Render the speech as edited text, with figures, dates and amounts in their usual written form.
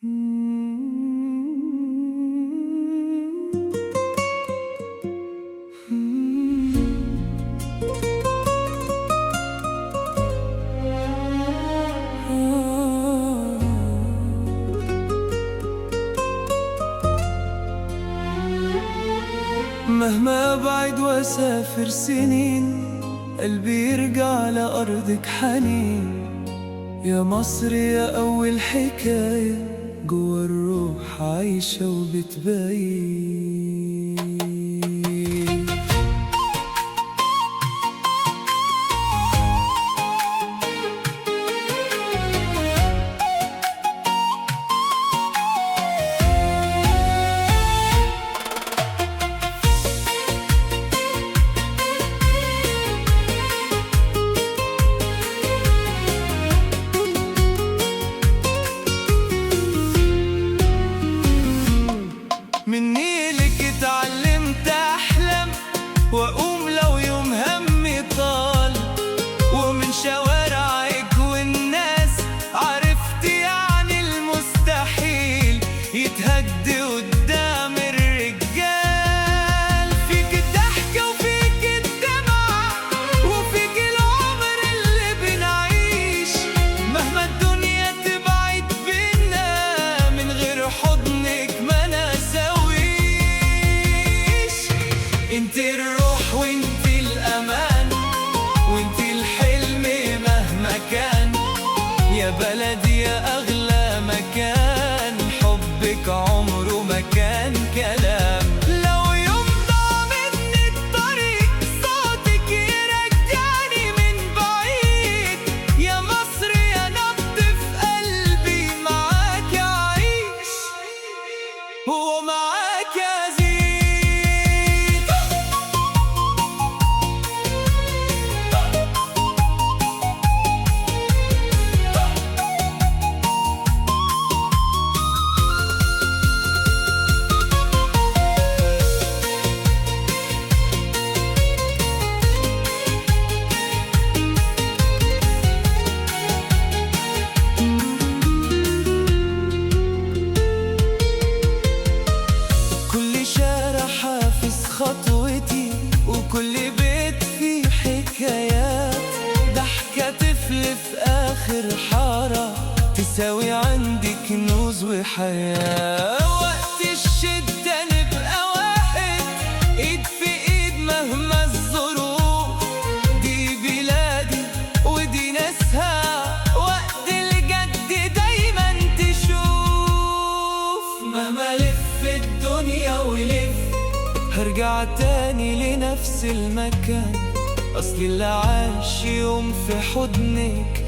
مهما أبعد وأسافر سنين، قلبي يرجع لأرضك حنين. يا مصر يا أول حكاية جوا الروح عايشة وبتبين. من نيلك اتعلمت أحلم وأقوم لو يوم همي طال، ومن شوارعك والناس عرفت يعني المستحيل يتهد قدام الرجال. فيك الضحكة وفيك الدمعة وفيك العمر اللي بنعيش، مهما الدنيا تبعد بينا من غير حضنك ما انت الروح وانت الأمان وانت الحلم مهما كان. يا بلدي يا أغلى مكان، حبك عمره ما كان كلام. لو يوم ضاع مني الطريق صوتك يرجعني من بعيد. يا مصر يا نبض في قلبي، معاك أعيش ومعاك أزيد. خطوتي وكل بيت فيه حكايات، ضحكة طفل في آخر حارة تساوي عندي كنوز وحياة. وقت الشدة نبقى واحد، ايد في ايد مهما الظروف. دي بلادي ودي ناسها، وقت الجد دايما تشوف. مهما لف الدنيا ولف هرجع تاني لنفس المكان، أصل اللي عاش يوم في حضنك